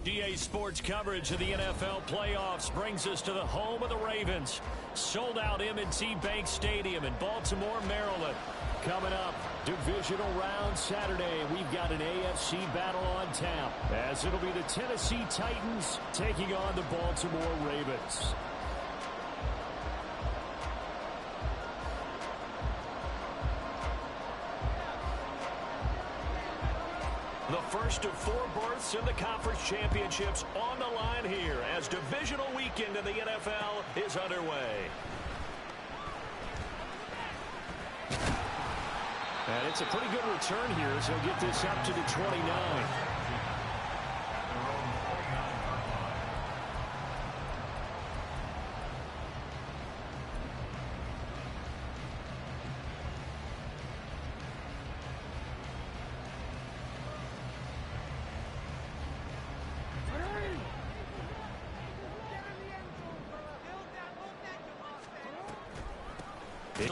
GA Sports coverage of the NFL playoffs brings us to the home of the Ravens. Sold out M&T Bank Stadium in Baltimore, Maryland. Coming up, divisional round Saturday, we've got an AFC battle on tap, as it'll be the Tennessee Titans taking on the Baltimore Ravens. The first of 4 berths in the conference championships on the line here as divisional weekend in the NFL is underway. And it's a pretty good return here as he'll get this up to the 29.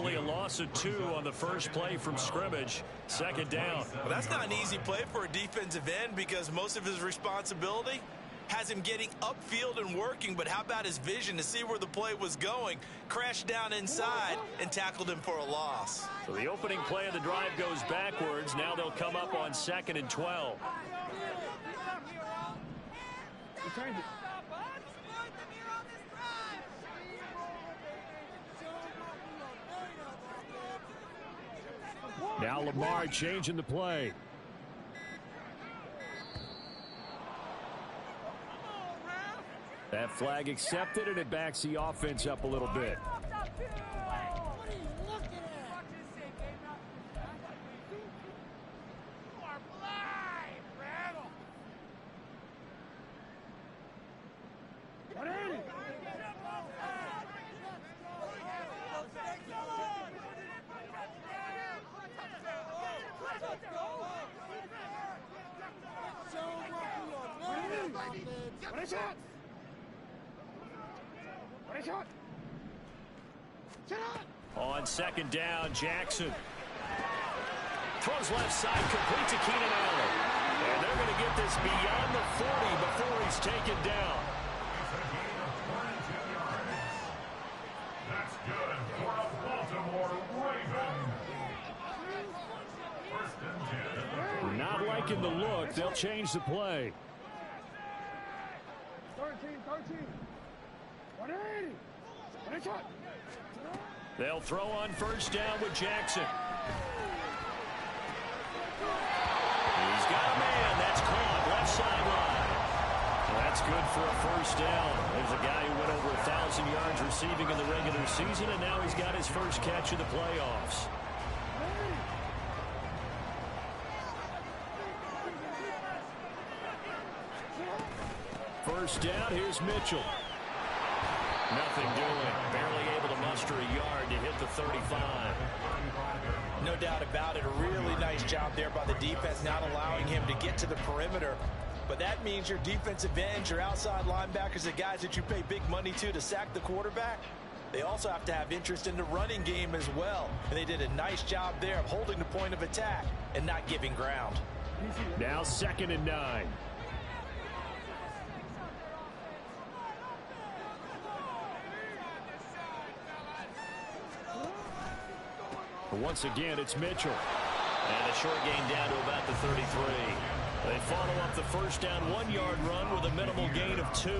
A loss of 2 on the first play from scrimmage. Second down. Well, that's not an easy play for a defensive end because most of his responsibility has him getting upfield and working, but how about his vision to see where the play was going? Crashed down inside and tackled him for a loss. So the opening play of the drive goes backwards. Now they'll come up on 2nd and 12. Now Lamar changing the play. That flag accepted, and it backs the offense up a little bit. On 2nd down, Jackson throws left side, complete to Keenan Allen. And they're going to get this beyond the 40 before he's taken down. That's good for a Baltimore Raven. 1st and 10. Not liking the look. They'll change the play. 13. 180. They'll throw on 1st down with Jackson. He's got a man. That's caught. Left sideline. That's good for a 1st down. There's a guy who went over 1,000 yards receiving in the regular season, and now he's got his first catch of the playoffs. First down, here's Mitchell. Nothing doing. Barely able to muster a yard to hit the 35. No doubt about it. A really nice job there by the defense, not allowing him to get to the perimeter. But that means your defensive ends, your outside linebackers, the guys that you pay big money to sack the quarterback, they also have to have interest in the running game as well. And they did a nice job there of holding the point of attack and not giving ground. Now 2nd and 9. Once again, it's Mitchell. And a short gain down to about the 33. They follow up the 1st down 1-yard run with a minimal gain of 2.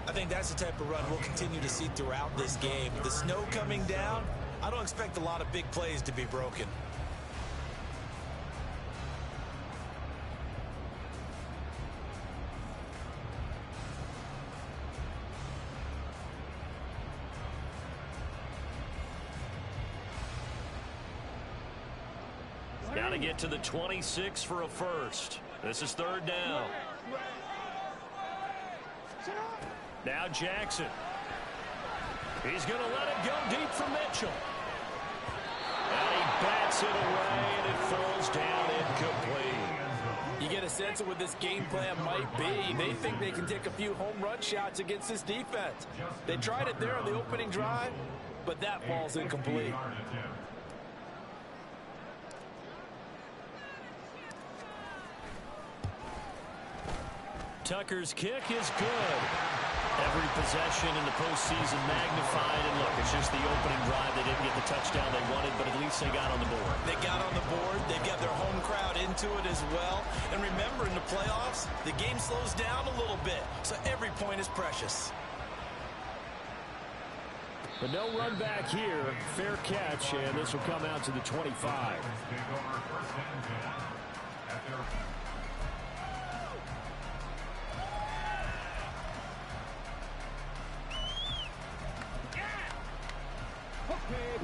I think that's the type of run we'll continue to see throughout this game. The snow coming down, I don't expect a lot of big plays to be broken. Got to get to the 26 for a first. This is 3rd down. Now Jackson. He's going to let it go deep for Mitchell. And he bats it away, and it falls down incomplete. You get a sense of what this game plan might be. They think they can take a few home run shots against this defense. They tried it there on the opening drive, but that falls incomplete. Tucker's kick is good. Every possession in the postseason magnified. And look, it's just the opening drive. They didn't get the touchdown they wanted, but at least they got on the board. They got on the board. They've got their home crowd into it as well. And remember, in the playoffs, the game slows down a little bit. So every point is precious. But no run back here. Fair catch, and this will come out to the 25.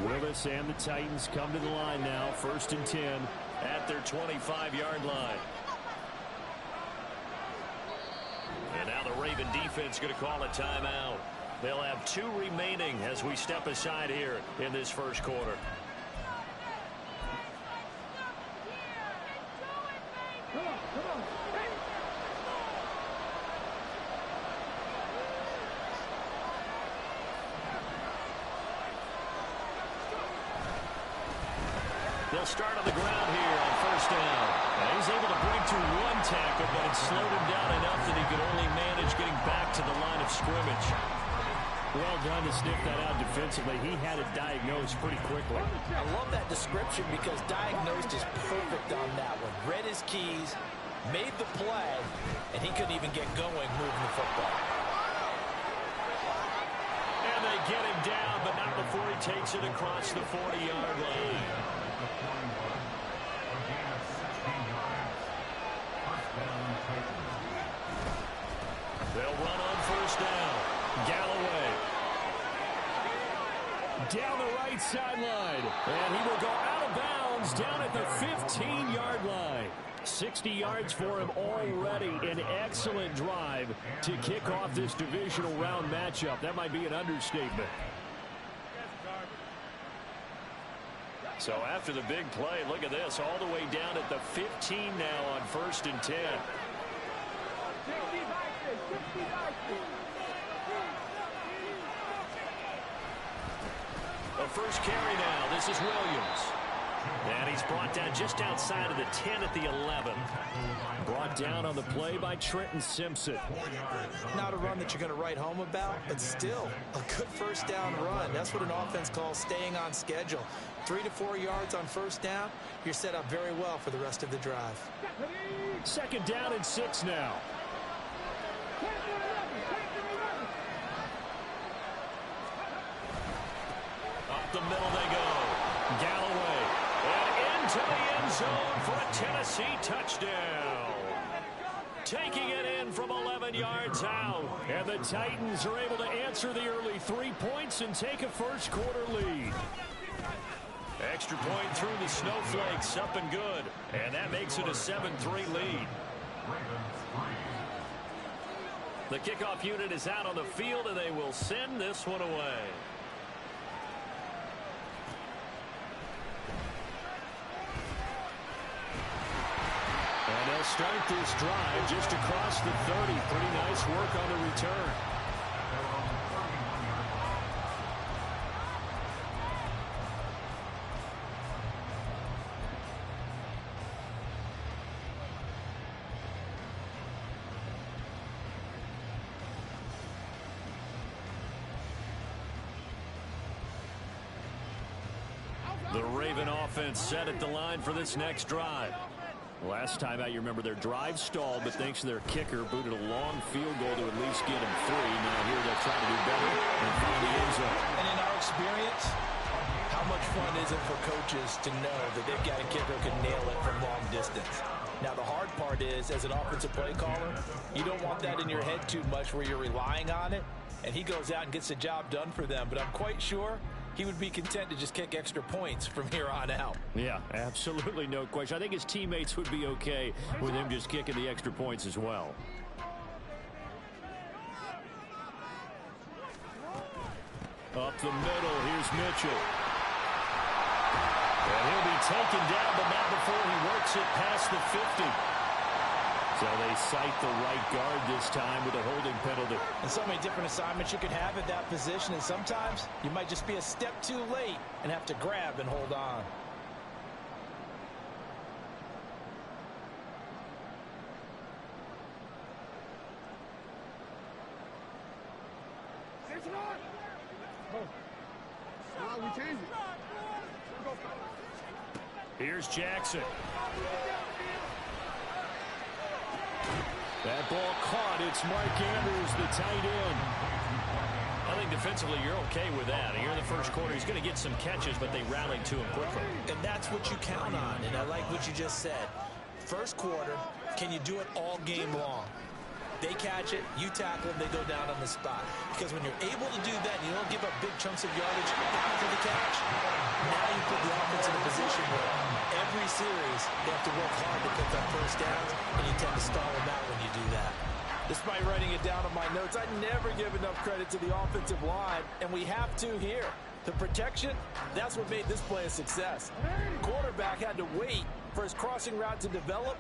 Willis and the Titans come to the line now. 1st and 10 at their 25-yard line. And now the Raven defense going to call a timeout. They'll have 2 remaining as we step aside here in this first quarter. They'll start on the ground here on 1st down. And he's able to break through 1 tackle, but it slowed him down enough that he could only manage getting back to the line of scrimmage. Well done to sniff that out defensively. He had it diagnosed pretty quickly. I love that description because diagnosed is perfect on that one. Read his keys, made the play, and he couldn't even get going moving the football. And they get him down, but not before he takes it across the 40-yard line. They'll run on 1st down. Galloway down the right sideline, and he will go out of bounds down at the 15-yard line. 60 yards for him already. An excellent drive to kick off this divisional round matchup. That might be an understatement. So after the big play, look at this, all the way down at the 15 now on 1st and 10. The first carry now. This is Williams. And he's brought down just outside of the 10 at the 11. Brought down on the play by Trenton Simpson. Not a run that you're going to write home about, but still a good 1st down run. That's what an offense calls staying on schedule. 3 to 4 yards on 1st down. You're set up very well for the rest of the drive. 2nd down and 6 now. Up the middle they go. Galloway. And into the end zone for a Tennessee touchdown. Taking it in from 11 yards out. And the Titans are able to answer the early 3 points and take a first quarter lead. Extra point through the snowflakes, up and good. And that makes it a 7-3 lead. The kickoff unit is out on the field, and they will send this one away. And they'll start this drive just across the 30. Pretty nice work on the return. The Raven offense set at the line for this next drive. Last time out, you remember their drive stalled, but thanks to their kicker, booted a long field goal to at least get him 3. Now here they'll try to do better and find the end zone. And in our experience, how much fun is it for coaches to know that they've got a kicker who can nail it from long distance? Now, the hard part is, as an offensive play caller, you don't want that in your head too much where you're relying on it, and he goes out and gets the job done for them. But I'm quite sure he would be content to just kick extra points from here on out. Yeah, absolutely no question. I think his teammates would be okay with him just kicking the extra points as well. Up the middle, here's Mitchell. And he'll be taken down, but not before he works it past the 50. So they cite the right guard this time with a holding penalty. And so many different assignments you could have at that position, and sometimes you might just be a step too late and have to grab and hold on. Here's Jackson. That ball caught. It's Mark Andrews, the tight end. I think defensively you're okay with that. Here in the first quarter, he's going to get some catches, but they rallied to him quickly. And that's what you count on, and I like what you just said. First quarter, can you do it all game long? They catch it, you tackle them, they go down on the spot. Because when you're able to do that, and you don't give up big chunks of yardage after the catch, now you put the offense in a position where every series they have to work hard to pick up first downs, and you tend to stall them out when you do that. Despite writing it down on my notes, I never give enough credit to the offensive line, and we have to here. The protection, that's what made this play a success. Quarterback had to wait for his crossing route to develop,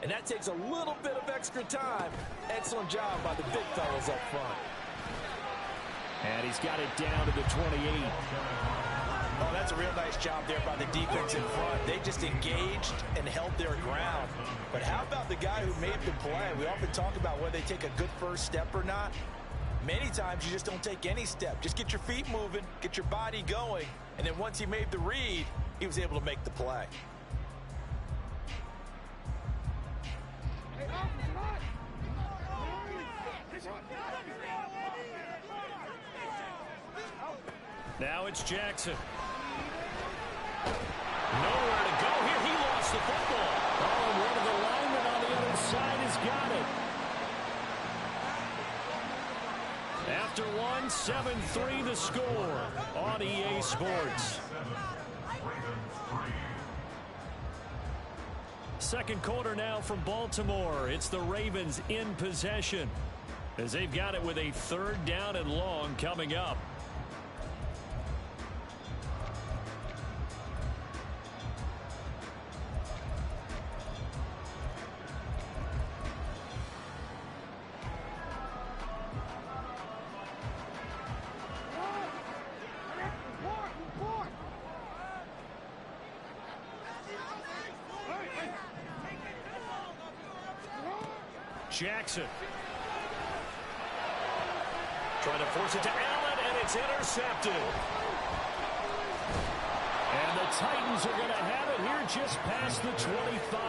and that takes a little bit of extra time. Excellent job by the big fellas up front. And he's got it down to the 28. Oh, that's a real nice job there by the defense in front. They just engaged and held their ground. But how about the guy who made the play? We often talk about whether they take a good first step or not. Many times you just don't take any step. Just get your feet moving, get your body going, and then once he made the read, he was able to make the play. Now it's Jackson. Nowhere to go here. He lost the football. Oh, and one of the linemen on the other side has got it. After one, 7-3 the score on EA Sports. Second quarter now from Baltimore. It's the Ravens in possession as they've got it with a third down and long coming up. Jackson. Trying to force it to Allen, and it's intercepted. And the Titans are going to have it here just past the 25.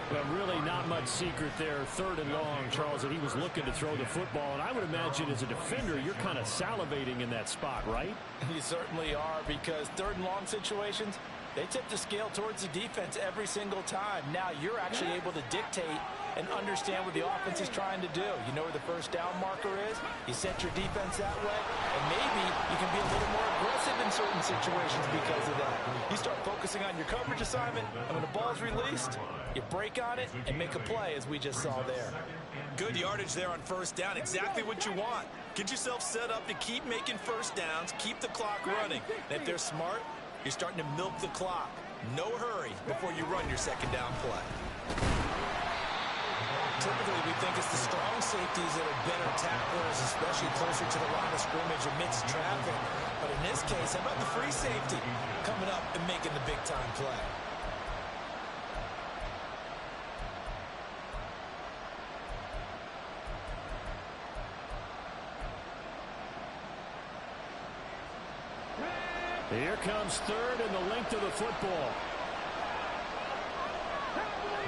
But really not much secret there. Third and long, Charles, that he was looking to throw the football. And I would imagine as a defender, you're kind of salivating in that spot, right? You certainly are, because third and long situations, they tip the scale towards the defense every single time. Now you're actually able to dictate and understand what the offense is trying to do. You know where the first down marker is. You set your defense that way, and maybe you can be a little more aggressive in certain situations because of that. You start focusing on your coverage assignment, and when the ball's released, you break on it and make a play, as we just saw there. Good yardage there on first down. Exactly what you want. Get yourself set up to keep making first downs, keep the clock running. And if they're smart, you're starting to milk the clock. No hurry before you run your second down play. Typically, we think it's the strong safeties that are better tacklers, especially closer to the line of scrimmage amidst traffic. But in this case, how about the free safety coming up and making the big-time play? Here comes third and the length of the football.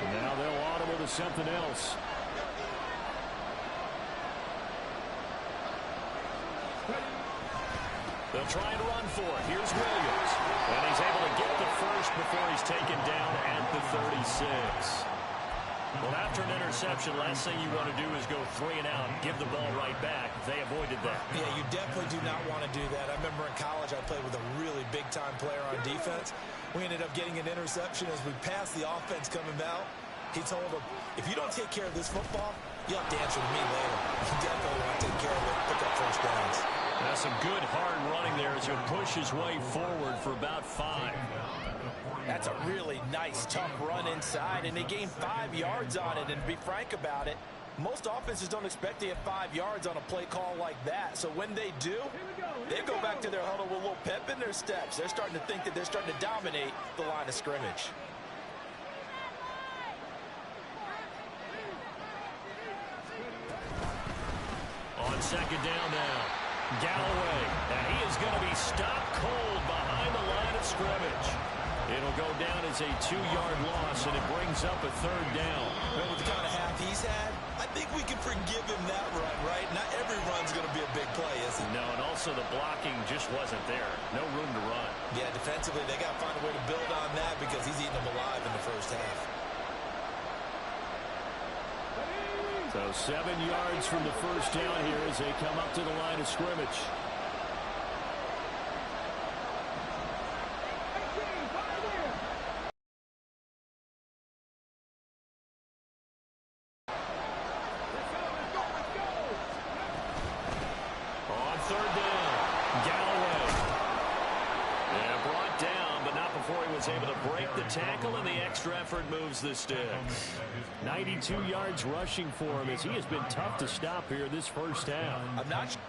And now they'll audible to something else. They'll try and run for it. Here's Williams. And he's able to get the first before he's taken down at the 36. Well, after an interception, last thing you want to do is go 3 and out and give the ball right back. They avoided that. Yeah, you definitely do not want to do that. I remember in college I played with a really big-time player on defense. We ended up getting an interception as we passed the offense coming out. He told him, if you don't take care of this football, you'll have to answer to me later. You definitely want to take care of it, pick up first downs. That's some good hard running there as he'll push his way forward for about 5. That's a really nice, tough run inside, and they gained 5 yards on it. And to be frank about it, most offenses don't expect to get 5 yards on a play call like that. So when they do, they go back to their huddle with a little pep in their steps. They're starting to think that they're starting to dominate the line of scrimmage. On second down now, Galloway, and he is going to be stopped cold behind the line of scrimmage. It'll go down as a 2-yard loss, and it brings up a 3rd down. Well, with the kind of half he's had, I think we can forgive him that run, right? Not every run's going to be a big play, is it? No, and also the blocking just wasn't there. No room to run. Yeah, defensively, they got to find a way to build on that because he's eating them alive in the first half. So 7 yards from the first down here as they come up to the line of scrimmage. On 3rd down, Galloway. Yeah, brought down, but not before he was able to break the tackle, and the extra effort moves the sticks. 92 yards rushing for him as he has been tough to stop here this first half. I'm not sure.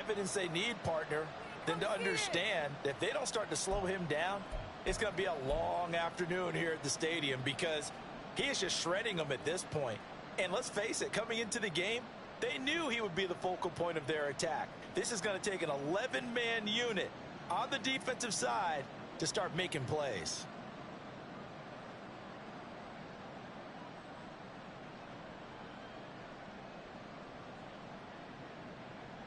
Evidence they need, partner, than to understand that if they don't start to slow him down, it's going to be a long afternoon here at the stadium because he is just shredding them at this point. And let's face it, coming into the game, they knew he would be the focal point of their attack. This is going to take an 11-man unit on the defensive side to start making plays.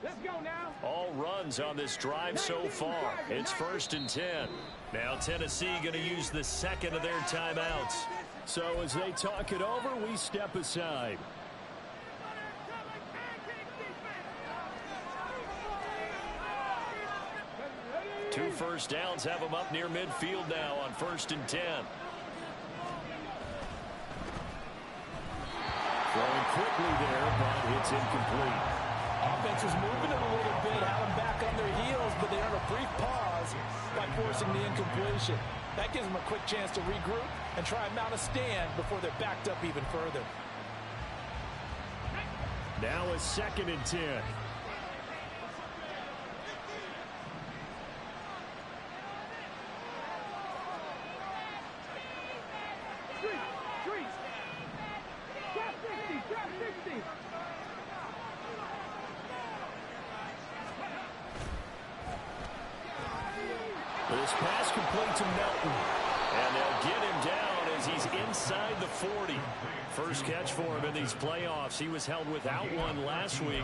Let's go now. All runs on this drive so far. It's 1st and 10. Now Tennessee going to use the second of their timeouts. So as they talk it over, we step aside. Two first downs have them up near midfield now on 1st and 10. Throwing quickly there, but it's incomplete. Offense was moving it a little bit, had them back on their heels, but they earned a brief pause by forcing the incompletion. That gives them a quick chance to regroup and try and mount a stand before they're backed up even further. Now a 2nd and 10. This pass complete to Melton. And they'll get him down as he's inside the 40. First catch for him in these playoffs. He was held without one last week,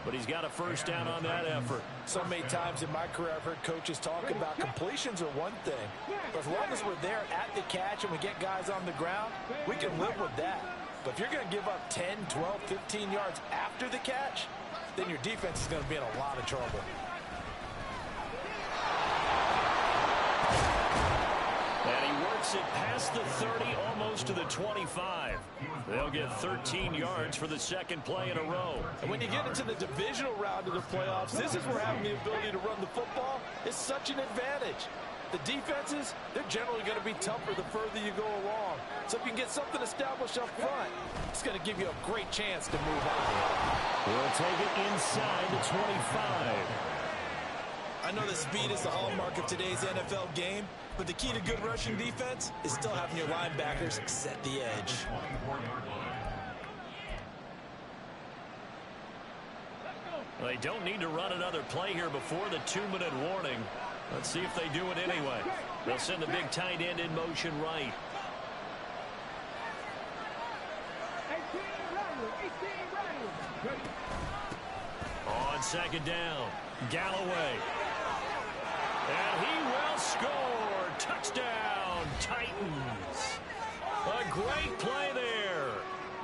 but he's got a first down on that effort. So many times in my career I've heard coaches talk about completions are one thing. But as long as we're there at the catch and we get guys on the ground, we can live with that. But if you're going to give up 10, 12, 15 yards after the catch, then your defense is going to be in a lot of trouble. And he works it past the 30, almost to the 25. They'll get 13 yards for the second play in a row. And when you get into the divisional round of the playoffs, this is where having the ability to run the football is such an advantage. The defenses, they're generally going to be tougher the further you go along. So if you can get something established up front, it's going to give you a great chance to move on. We'll take it inside the 25. I know that speed is the hallmark of today's NFL game, but the key to good rushing defense is still having your linebackers set the edge. They don't need to run another play here before the 2-minute warning. Let's see if they do it anyway. They'll send the big tight end in motion right. On second down, Galloway. And he will score. Touchdown, Titans. A great play there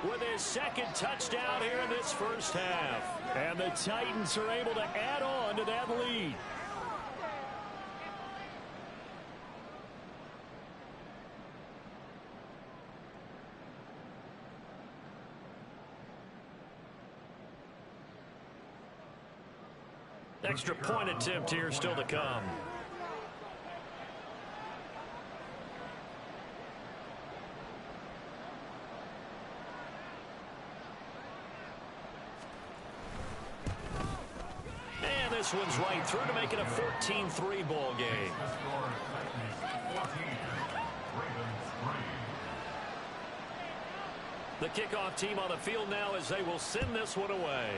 with his second touchdown here in this first half. And the Titans are able to add on to that lead. Extra point attempt here still to come. And this one's right through to make it a 14-3 ball game. The kickoff team on the field now as they will send this one away.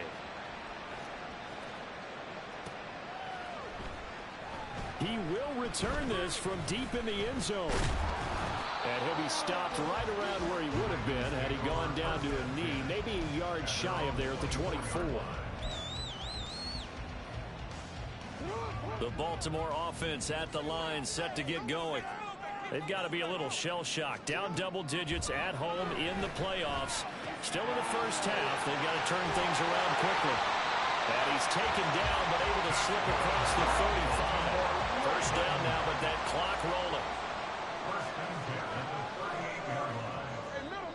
He will return this from deep in the end zone. And he'll be stopped right around where he would have been had he gone down to a knee, maybe a yard shy of there at the 24. The Baltimore offense at the line, set to get going. They've got to be a little shell-shocked. Down double digits at home in the playoffs. Still in the first half. They've got to turn things around quickly. And he's taken down, but able to slip across the 35. First down now, but that clock rolling. First and 10 at the 38-yard line. Hey, middle.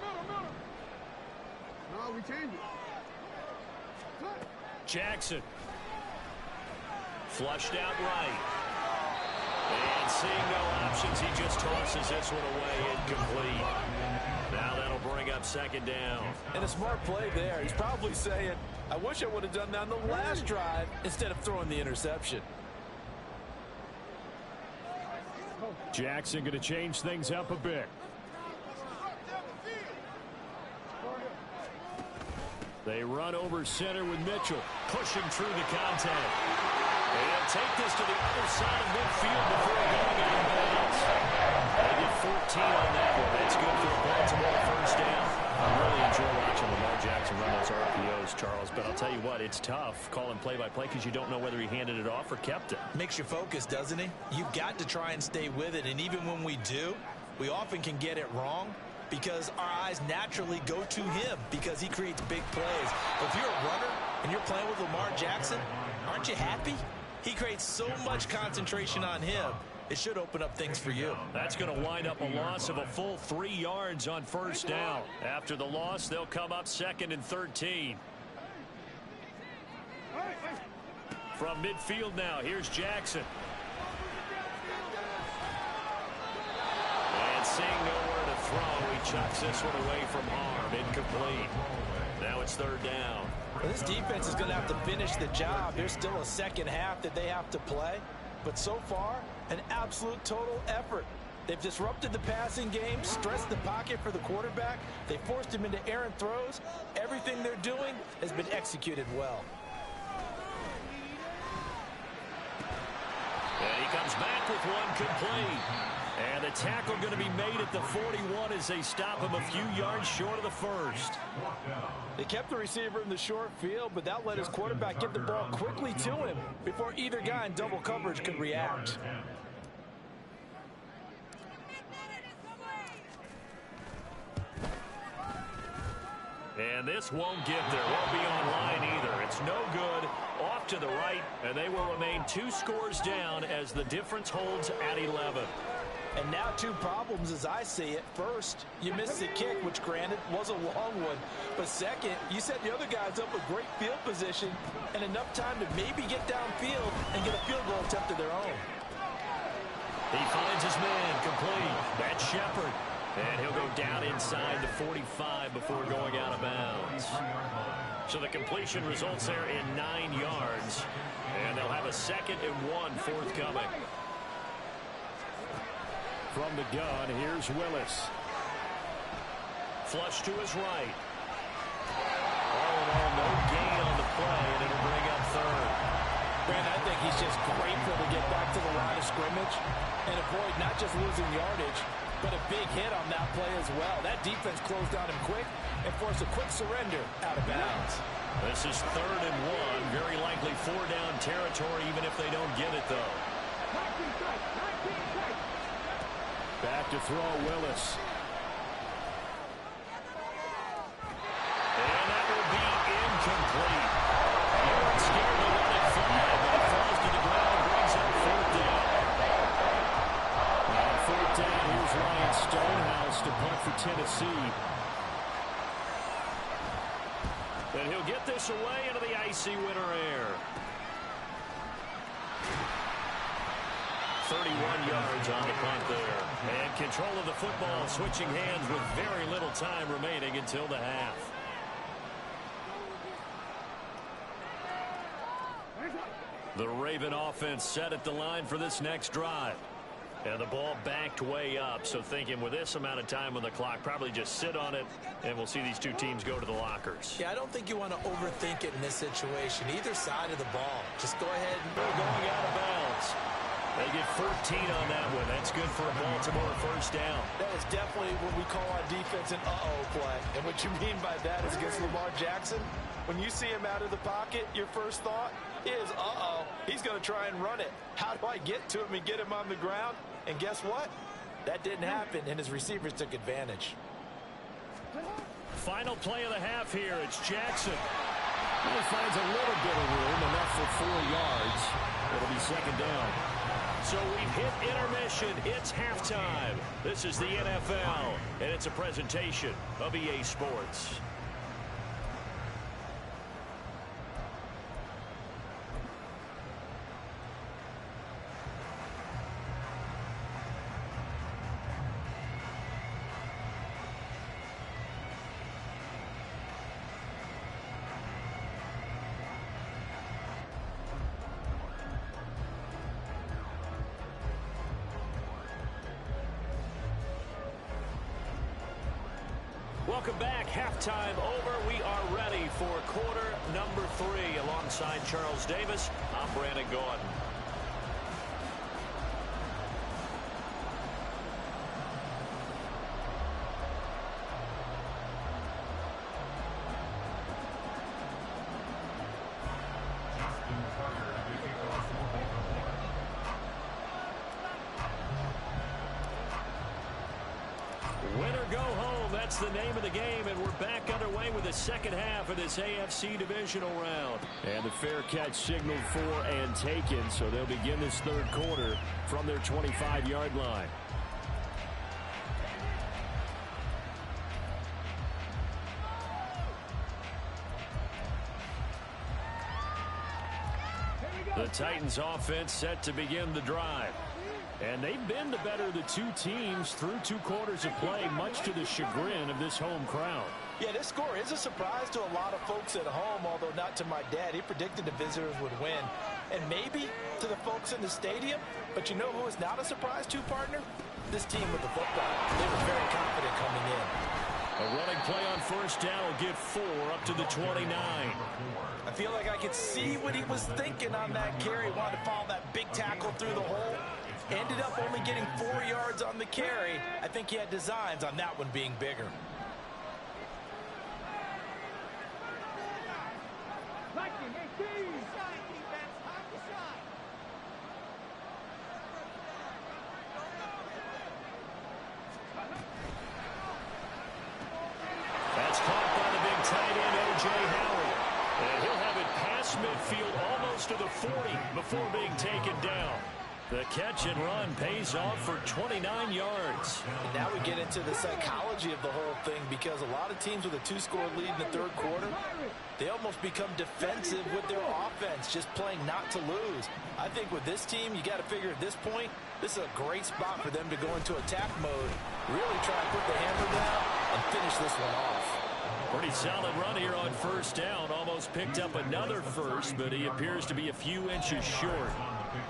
No, we changed it. Jackson. Flushed out right. And seeing no options, he just tosses this one away, incomplete. Now that'll bring up second down. And a smart play there. He's probably saying, I wish I would have done that on the last drive instead of throwing the interception. Jackson going to change things up a bit. They run over center with Mitchell, pushing through the contact. And take this to the other side of midfield before going out of bounds. They get 14 on that one. That's good for the Baltimore first down. I really enjoy watching Lamar Jackson run those RPOs, Charles, but I'll tell you what, it's tough calling play-by-play because you don't know whether he handed it off or kept it. Makes you focus, doesn't he? You've got to try and stay with it, and even when we do, we often can get it wrong because our eyes naturally go to him because he creates big plays. But if you're a runner and you're playing with Lamar Jackson, aren't you happy? He creates so much concentration on him. It should open up things for you. That's going to wind up a loss of a full 3 yards on first down. After the loss, they'll come up second and 13. From midfield now, here's Jackson. And seeing nowhere to throw, he chucks this one away from harm. Incomplete. Now it's third down. Well, this defense is going to have to finish the job. There's still a second half that they have to play. But so far, an absolute total effort. They've disrupted the passing game, stressed the pocket for the quarterback. They forced him into errant throws. Everything they're doing has been executed well. And he comes back with one complete. And the tackle going to be made at the 41 as they stop him a few yards short of the first. They kept the receiver in the short field, but that let his quarterback get the ball quickly to him before either guy in double coverage could react. And this won't get there. Won't be online either. It's no good. Off to the right, and they will remain 2 scores down as the difference holds at 11. And now 2 problems as I see it. First, you missed the kick, which granted was a long one. But second, you set the other guys up with great field position and enough time to maybe get downfield and get a field goal attempt of their own. He finds his man complete. That's Shepard. And he'll go down inside the 45 before going out of bounds. So the completion results there in 9 yards. And they'll have a 2nd and 1 forthcoming. From the gun, here's Willis. Flush to his right. All in all, no gain on the play, and it'll bring up third. Brandon, I think he's just grateful to get back to the line of scrimmage and avoid not just losing yardage, but a big hit on that play as well. That defense closed down him quick and forced a quick surrender out of bounds. This is 3rd and 1. Very likely 4-down territory, even if they don't get it, though. Back to throw, Willis. And that will be incomplete. You weren't scared to let it fly, but it falls to the ground, brings up 4th down. On 4th down, here's Ryan Stonehouse to punt for Tennessee. And he'll get this away into the icy winter air. 31 yards on the punt there. And control of the football switching hands with very little time remaining until the half. The Raven offense set at the line for this next drive. And the ball backed way up, so thinking with this amount of time on the clock, probably just sit on it, and we'll see these two teams go to the lockers. Yeah, I don't think you want to overthink it in this situation. Either side of the ball. Just go ahead and Going out of bounds. They get 14 on that one. That's good for a Baltimore first down. That is definitely what we call on defense an uh-oh play. And what you mean by that is against Lamar Jackson, when you see him out of the pocket, your first thought is, uh-oh, he's going to try and run it. How do I get to him and get him on the ground? And guess what? That didn't happen, and his receivers took advantage. Final play of the half here. It's Jackson. He finds a little bit of room, enough for 4 yards. It'll be second down. So we've hit intermission. It's halftime. This is the NFL, and it's a presentation of EA Sports. Welcome back. Halftime over. We are ready for quarter number 3. Alongside Charles Davis, I'm Brandon Gordon. Win or go home, that's the name of the game, and we're back underway with the second half of this AFC divisional round. And the fair catch signaled for and taken, so they'll begin this third quarter from their 25-yard line. The Titans offense set to begin the drive. And they've been the better of the two teams through 2 quarters of play, much to the chagrin of this home crowd. Yeah, this score is a surprise to a lot of folks at home, although not to my dad. He predicted the visitors would win. And maybe to the folks in the stadium. But you know who is not a surprise to, partner? This team with the football. They were very confident coming in. A running play on first down will get 4 up to the 29. I feel like I could see what he was thinking on that carry. Wanted to follow that big tackle through the hole. Ended up only getting 4 yards on the carry. I think he had designs on that one being bigger. That's caught by the big tight end, O.J. Howard. And he'll have it past midfield almost to the 40 before being taken down. The catch and run pays off for 29 yards. And now we get into the psychology of the whole thing, because a lot of teams with a 2-score lead in the third quarter, they almost become defensive with their offense, just playing not to lose. I think with this team, you got to figure at this point, this is a great spot for them to go into attack mode, really try and put the hammer down and finish this one off. Pretty solid run here on first down. Almost picked up another first, but he appears to be a few inches short.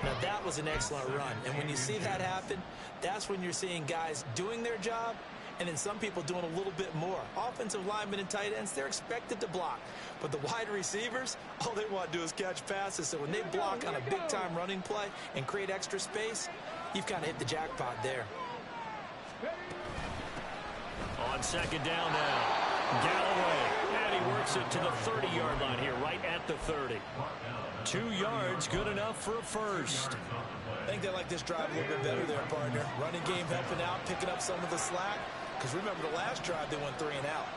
Now, that was an excellent run. And when you see that happen, that's when you're seeing guys doing their job and then some people doing a little bit more. Offensive linemen and tight ends, they're expected to block. But the wide receivers, all they want to do is catch passes. So when they block on a big-time running play and create extra space, you've kind of hit the jackpot there. On second down now, Galloway. And he works it to the 30-yard line here, right at the 30. 2 yards, good enough for a first. I think they like this drive a little bit better there, partner. Running game helping out, picking up some of the slack. Because remember, the last drive, they went 3 and out.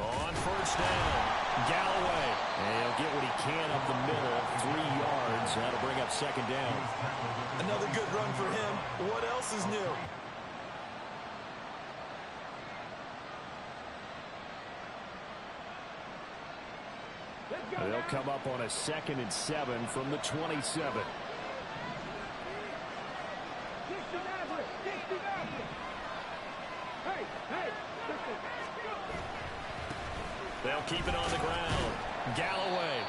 On first down, Galloway. And he'll get what he can up the middle, 3 yards. That'll bring up second down. Another good run for him. What else is new? They'll come up on a 2nd and 7 from the 27. They'll keep it on the ground. Galloway.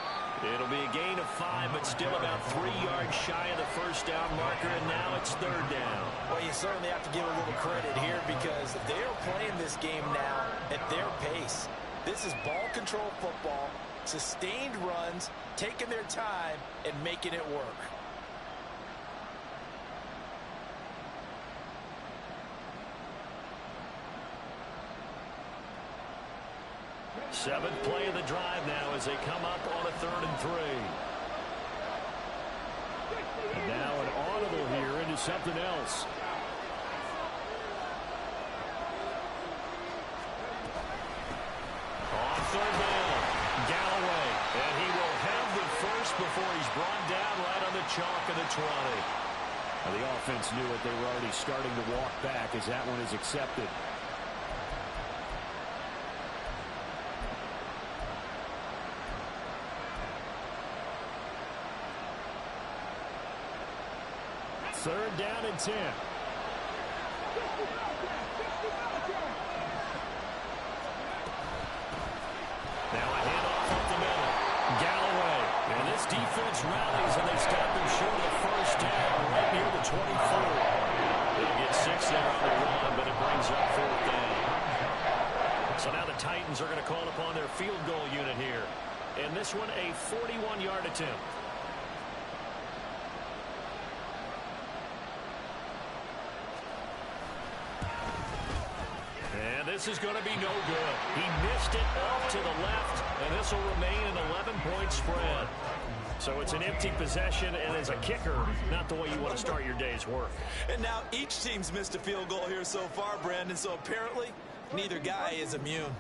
It'll be a gain of 5, but still about 3 yards shy of the first down marker, and now it's 3rd down. Well, you certainly have to give a little credit here because they are playing this game now at their pace. This is ball control football, sustained runs, taking their time, and making it work. Seventh play of the drive now as they come up on a 3rd and 3. And now an audible here into something else. On 3rd down, Galloway. And he will have the first before he's brought down right on the chalk of the 20. Now the offense knew it. They were already starting to walk back as that one is accepted. Third down and 10. Now a handoff up the middle. Galloway. And this defense rallies, and they stop him short of the first down right near the 24. They'll get 6 there on the run, but it brings up 4th down. So now the Titans are going to call upon their field goal unit here. And this one a 41-yard attempt. This is going to be no good. He missed it off to the left, and this will remain an 11-point spread. So it's an empty possession, and as a kicker, not the way you want to start your day's work. And now each team's missed a field goal here so far, Brandon, so apparently neither guy is immune.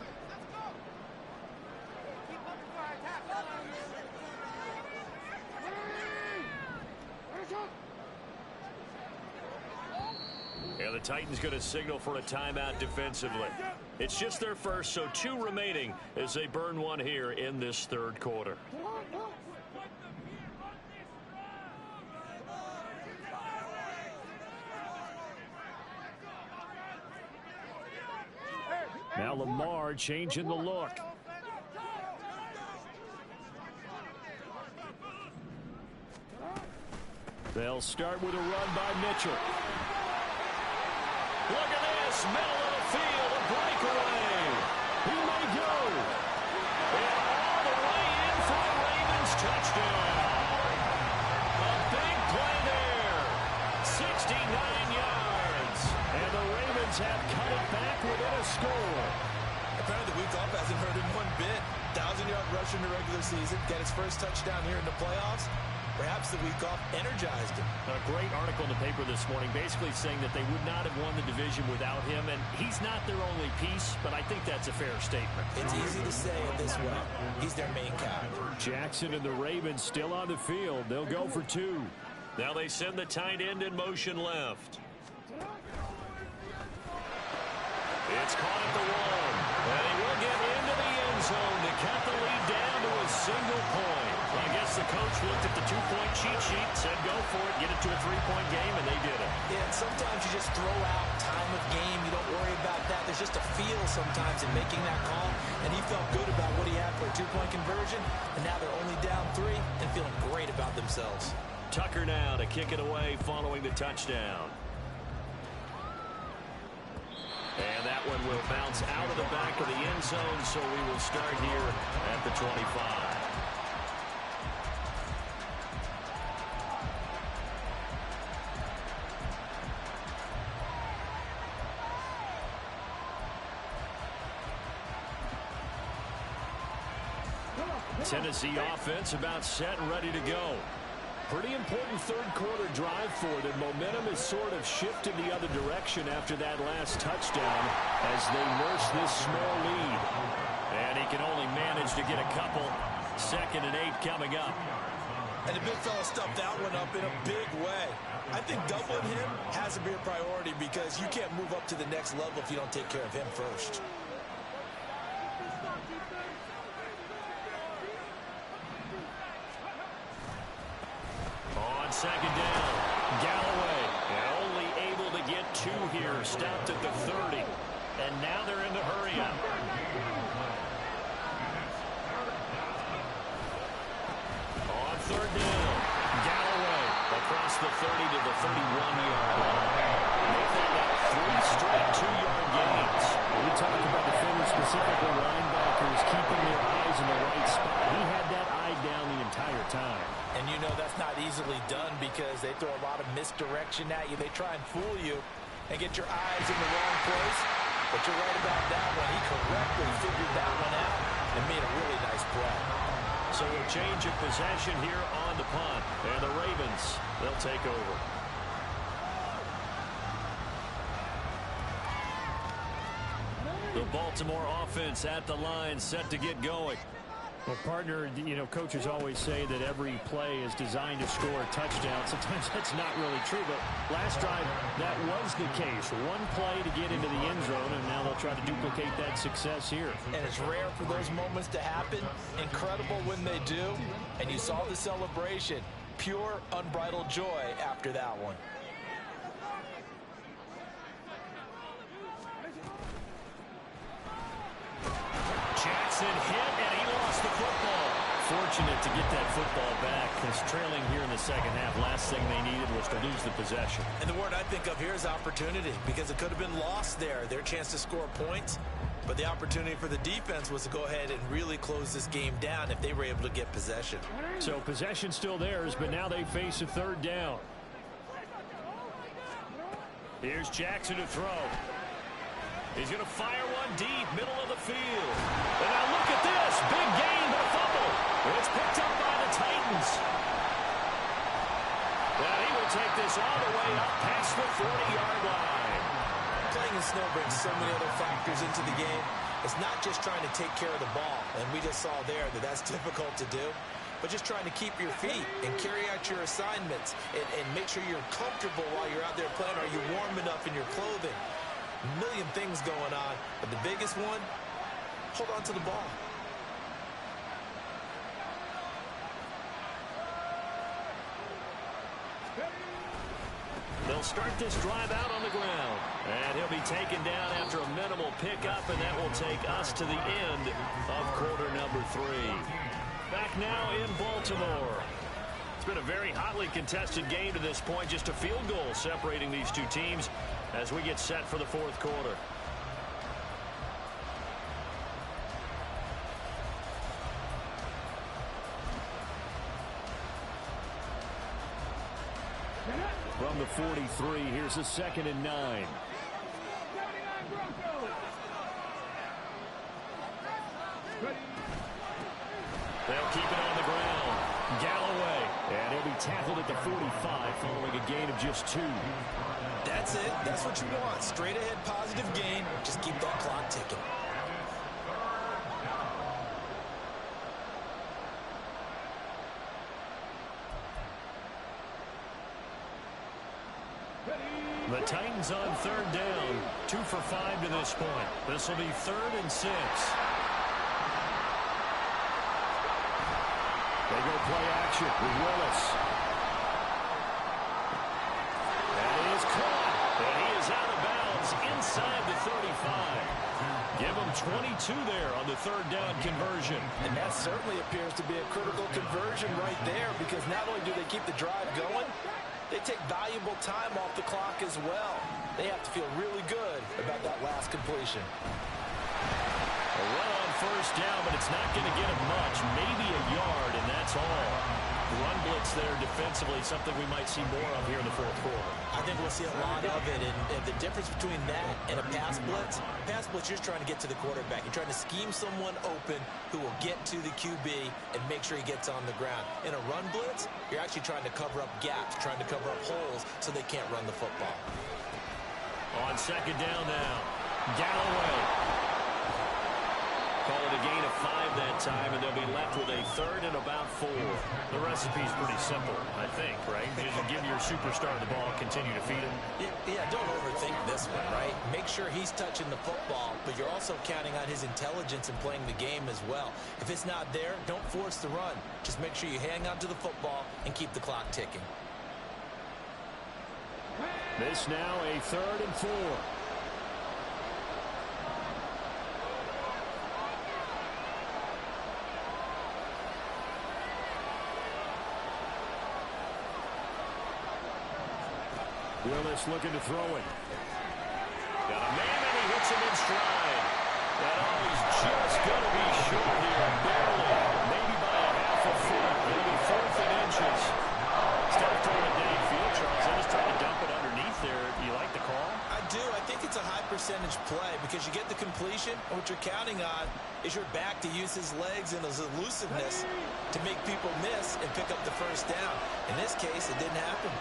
And the Titans going to signal for a timeout defensively. It's just their first, so 2 remaining as they burn one here in this 3rd quarter. Now Lamar changing the look. They'll start with a run by Mitchell. Look at this, middle of the field, a breakaway. He may go. And all the way in for a Ravens touchdown. A big play there. 69 yards. And the Ravens have cut it back within a score. Apparently the week off hasn't hurt him one bit. 1,000-yard rush in the regular season. Get his first touchdown here in the playoffs. Perhaps the week off energized him. A great article in the paper this morning basically saying that they would not have won the division without him, and he's not their only piece, but I think that's a fair statement. It's easy to say it this way. He's their main guy. Jackson and the Ravens still on the field. They'll go for 2. Now they send the tight end in motion left. It's caught at the 1, and he will get into the end zone to cut the lead down to a single point. I guess the coach looked at the 2-point cheat sheet, said go for it, get it to a 3-point game, and they did it. Yeah, and sometimes you just throw out time of game. You don't worry about that. There's just a feel sometimes in making that call, and he felt good about what he had for a 2-point conversion, and now they're only down 3 and feeling great about themselves. Tucker now to kick it away following the touchdown. And that one will bounce out of the back of the end zone, so we will start here at the 25. Tennessee offense about set and ready to go. Pretty important 3rd quarter drive for them. Momentum is sort of shifted the other direction after that last touchdown as they nurse this small lead. And he can only manage to get a couple. 2nd and 8 coming up. And the big fella stuffed that one up in a big way. I think doubling him has to be a priority because you can't move up to the next level if you don't take care of him first. second down. Galloway only able to get 2 here. Stopped at the 30. And now they're in the hurry up. On third down, Galloway across the 30 to the 31-yard line. Make that now 3 straight 2-yard gains. We talked about defenders, specifically linebackers, keeping their eyes in the right spot. He had that eye down the entire time. And you know that's not easily done because they throw a lot of misdirection at you. They try and fool you and get your eyes in the wrong place. But you're right about that one. He correctly figured that one out and made a really nice play. So a change of possession here on the punt. And the Ravens, they'll take over. The Baltimore offense at the line, set to get going. Well, partner, you know, coaches always say that every play is designed to score a touchdown. Sometimes that's not really true, but last drive, that was the case. One play to get into the end zone, and now they'll try to duplicate that success here. And it's rare for those moments to happen. Incredible when they do. And you saw the celebration. Pure, unbridled joy after that one. Jackson hit, and he lost the football. Fortunate to get that football back. Because trailing here in the second half, last thing they needed was to lose the possession. And the word I think of here is opportunity, because it could have been lost there. Their chance to score points. But the opportunity for the defense was to go ahead and really close this game down if they were able to get possession. So possession still theirs, but now they face a third down. Here's Jackson to throw. He's going to fire one deep, middle of the field. And now look at this. Big gain, but a fumble. It's picked up by the Titans. And he will take this all the way up past the 40-yard line. Playing in snow brings so many other factors into the game. It's not just trying to take care of the ball, and we just saw there that that's difficult to do, but just trying to keep your feet and carry out your assignments and make sure you're comfortable while you're out there playing. Are you warm enough in your clothing? A million things going on, but the biggest one, hold on to the ball. They'll start this drive out on the ground. And he'll be taken down after a minimal pickup, and that will take us to the end of quarter number 3. Back now in Baltimore. It's been a very hotly contested game to this point. Just a field goal separating these two teams as we get set for the fourth quarter. From the 43, here's a 2nd and 9. They'll keep it on the ground. Galloway, and he'll be tackled at the 45 following a gain of just 2. That's it. That's what you want. Straight ahead positive gain. Just keep that clock ticking. The Titans on third down. 2 for 5 to this point. This will be 3rd and 6. They go play action with Willis. And he is caught. And he is out of bounds inside the 35. Give him 22 there on the 3rd down conversion. And that certainly appears to be a critical conversion right there, because not only do they keep the drive going, they take valuable time off the clock as well. They have to feel really good about that last completion. A run on first down, but it's not going to get him much. Maybe a yard, and that's all. Run blitz there defensively, something we might see more of here in the fourth quarter. I think we'll see a lot of it, and the difference between that and a pass blitz, you're just trying to get to the quarterback. You're trying to scheme someone open who will get to the QB and make sure he gets on the ground. In a run blitz, you're actually trying to cover up gaps, trying to cover up holes so they can't run the football. On second down now, Galloway. Call it a gain of 5 that time, and they'll be left with a 3rd and about 4. The recipe's pretty simple, I think, right? Just give your superstar the ball, continue to feed him. Yeah, don't overthink this one, right? Make sure he's touching the football, but you're also counting on his intelligence in playing the game as well. If it's not there, don't force the run. Just make sure you hang on to the football and keep the clock ticking. This now a 3rd and 4. Willis looking to throw it. Got a man, and he hits him in stride. And he's just going to be short here, barely. Maybe by a half a foot, maybe 4th and inches. Instead of throwing it downfield, Charles, they just try to dump it underneath there. Do you like the call? I do. I think it's a high percentage play because you get the completion, and what you're counting on is your back to use his legs and his elusiveness to make people miss and pick up the first down. In this case, it didn't happen.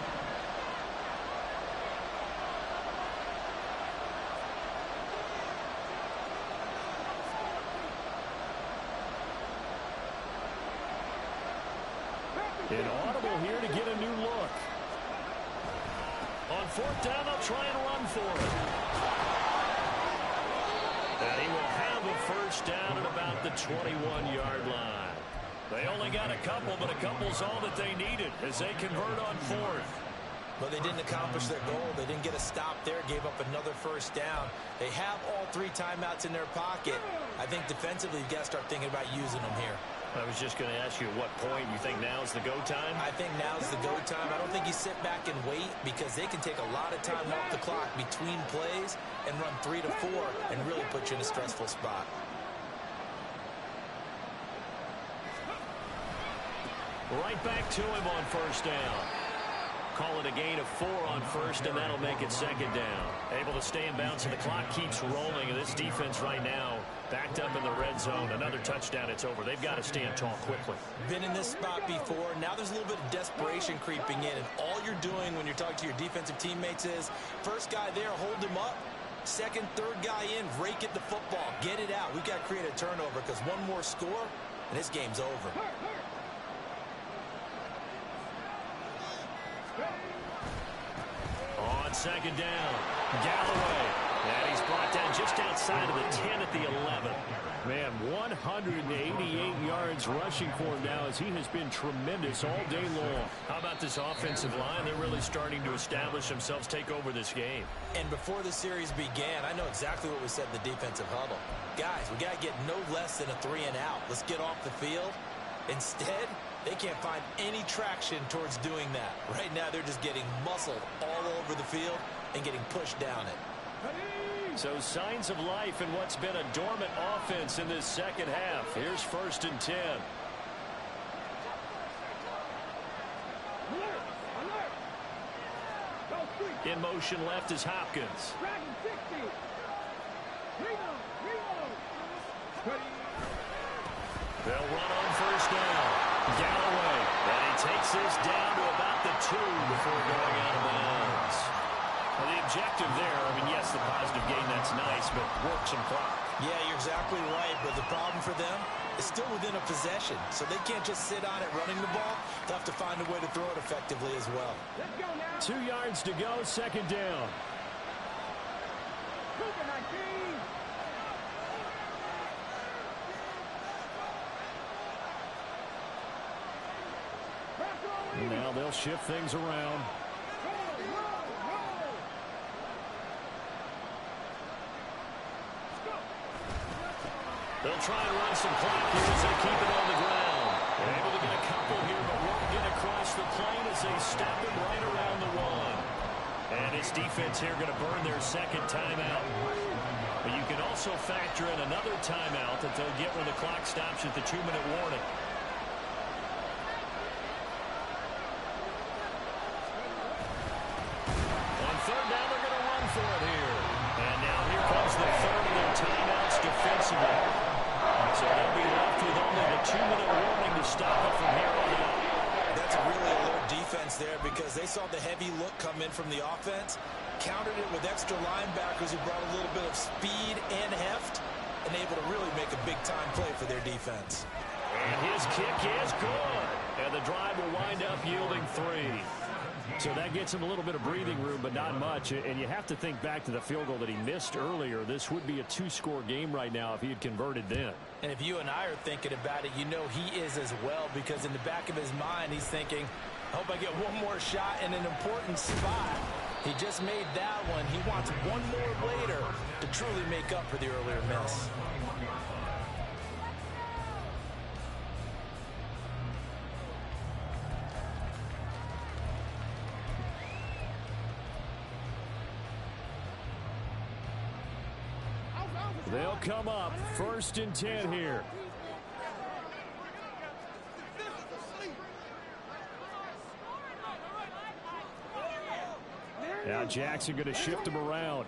Inaudible here to get a new look. On 4th down, they'll try and run for it. And he will have a first down at about the 21-yard line. They only got a couple, but a couple's all that they needed as they convert on 4th. But they didn't accomplish their goal. They didn't get a stop there, gave up another first down. They have all 3 timeouts in their pocket. I think defensively, you've got to start thinking about using them here. I was just going to ask you at what point you think now's the go time? I think now's the go time. I don't think you sit back and wait because they can take a lot of time off the clock between plays and run 3 to 4 and really put you in a stressful spot. Right back to him on first down. Call it a gain of 4 on first, and that'll make it 2nd down. Able to stay in bounds, and the clock keeps rolling. And this defense right now backed up in the red zone. Another touchdown, it's over. They've got to stand tall quickly. Been in this spot before. Now there's a little bit of desperation creeping in. And all you're doing when you're talking to your defensive teammates is, first guy there, hold him up. Second, third guy in, rake at the football. Get it out. We've got to create a turnover because one more score, and this game's over. On 2nd down, Galloway. And he's brought down just outside of the 10 at the 11. Man, 188 yards rushing for him now as he has been tremendous all day long. How about this offensive line? They're really starting to establish themselves, take over this game. And before the series began, I know exactly what we said in the defensive huddle. Guys, we got to get no less than a 3 and out. Let's get off the field. Instead, they can't find any traction towards doing that. Right now, they're just getting muscled all over the field and getting pushed down it. So signs of life in what's been a dormant offense in this second half. Here's 1st and 10. In motion left is Hopkins. They'll run on first down. Galloway. And he takes this down to about the 2 before going out of bounds. Well, the objective there, I mean, yes, the positive gain, that's nice, but work some clock. Yeah, you're exactly right, but the problem for them is still within a possession, so they can't just sit on it running the ball. They'll have to find a way to throw it effectively as well. 2 yards to go, 2nd down. Now they'll shift things around. They'll try and run some clock here as they keep it on the ground. They're able to get a couple here, but won't get across the plane as they step it right around the 1. And this defense here going to burn their 2nd timeout. But you can also factor in another timeout that they'll get when the clock stops at the 2-minute warning. On 3rd down, they're going to run for it here. And now here comes the 3rd of their timeouts defensively. So they'll be left with only the 2-minute warning to stop it from here on out. That's a really alert defense there because they saw the heavy look come in from the offense, countered it with extra linebackers who brought a little bit of speed and heft, and able to really make a big-time play for their defense. And his kick is good. And the drive will wind up yielding 3. So that gets him a little bit of breathing room, but not much. And you have to think back to the field goal that he missed earlier. This would be a 2-score game right now if he had converted then. And if you and I are thinking about it, you know he is as well, because in the back of his mind, he's thinking, I hope I get one more shot in an important spot. He just made that one. He wants one more later to truly make up for the earlier miss. They'll come up 1st and 10 here. Now Jackson going to shift him around.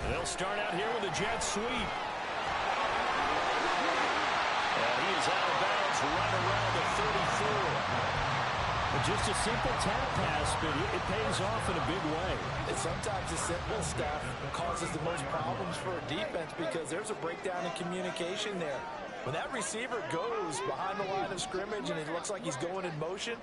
They'll start out here with a jet sweep. And he is out of bounds right around the 34. Just a simple tap pass, but it pays off in a big way. And sometimes the simple stuff causes the most problems for a defense because there's a breakdown in communication there. When that receiver goes behind the line of scrimmage and it looks like he's going in motion,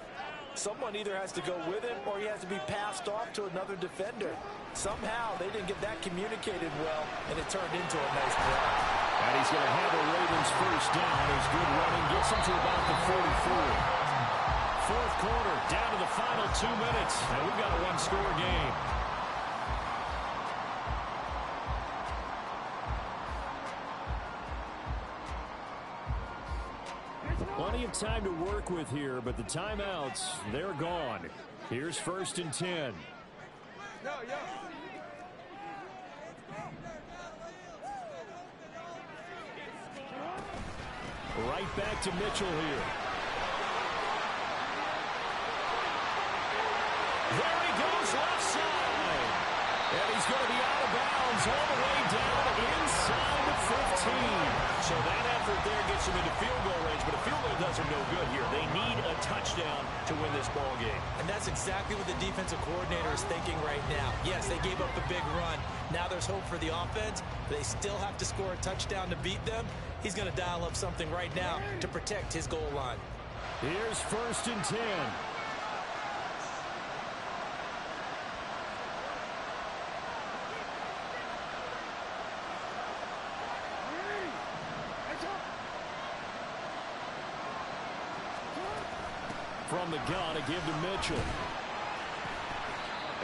someone either has to go with him or he has to be passed off to another defender. Somehow they didn't get that communicated well, and it turned into a nice play. And he's going to have a Ravens first down. His good running gets him to about the 44. Fourth quarter, down to the final 2 minutes, and we've got a one-score game. Plenty of time to work with here, but the timeouts, they're gone. Here's 1st and 10. Right back to Mitchell here. There he goes, left side. And he's going to be out of bounds all the way down inside the 15. So that effort there gets him into field goal range, but a field goal does him no good here. They need a touchdown to win this ball game. And that's exactly what the defensive coordinator is thinking right now. Yes, they gave up the big run. Now there's hope for the offense. They still have to score a touchdown to beat them. He's going to dial up something right now to protect his goal line. Here's 1st and 10. From the gun, a give to Mitchell.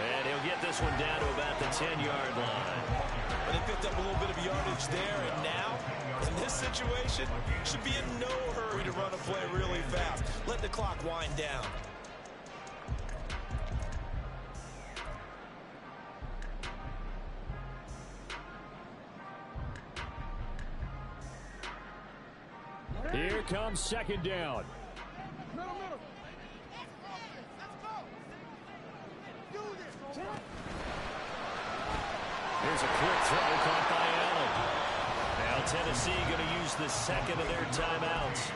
And he'll get this one down to about the 10-yard line. But they picked up a little bit of yardage there, and now, in this situation, should be in no hurry to run a play really fast. Let the clock wind down. Here comes 2nd down. Here's a quick throw caught by Allen. Now Tennessee going to use the second of their timeouts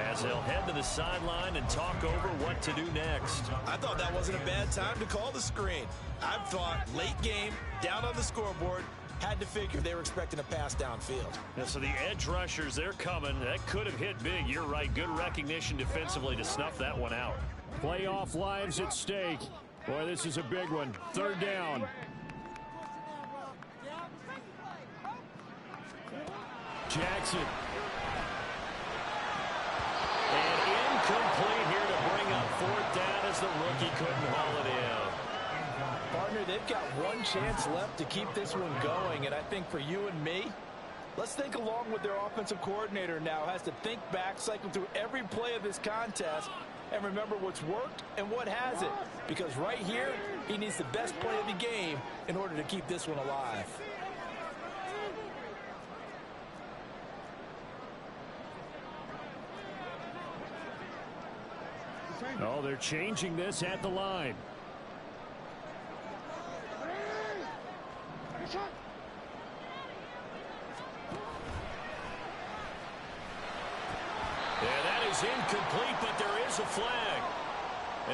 as they'll head to the sideline and talk over what to do next. I thought that wasn't a bad time to call the screen. I thought late game, down on the scoreboard, had to figure they were expecting a pass downfield. Yeah, so the edge rushers, they're coming. That could have hit big. You're right. Good recognition defensively to snuff that one out. Playoff lives at stake. Boy, this is a big one. 3rd down. Jackson. And incomplete here to bring up 4th down as the rookie couldn't haul it in. Partner, they've got one chance left to keep this one going, and I think for you and me, let's think along with their offensive coordinator now. Has to think back, cycle through every play of this contest, and remember what's worked and what hasn't. Because right here, he needs the best play of the game in order to keep this one alive. Oh, they're changing this at the line. Yeah, that is incomplete, but there is a flag.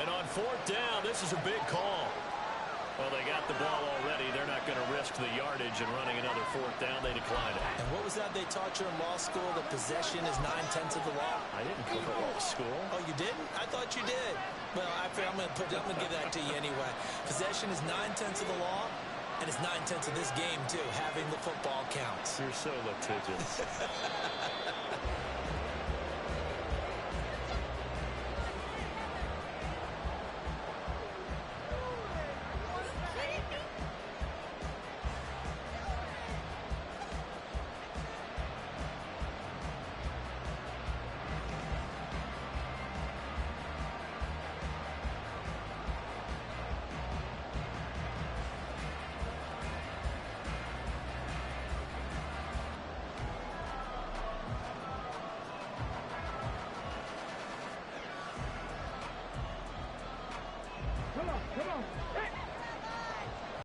And on 4th down, this is a big call. Well, they got the ball already. They're not going to risk the yardage and running another 4th down. They declined it. And what was that they taught you in law school? That possession is 9/10 of the law? I didn't go to law school. Oh, you didn't? I thought you did. Well, I'm going to give that to you anyway. Possession is 9/10 of the law, and it's 9/10 of this game, too. Having the football counts. You're so litigious.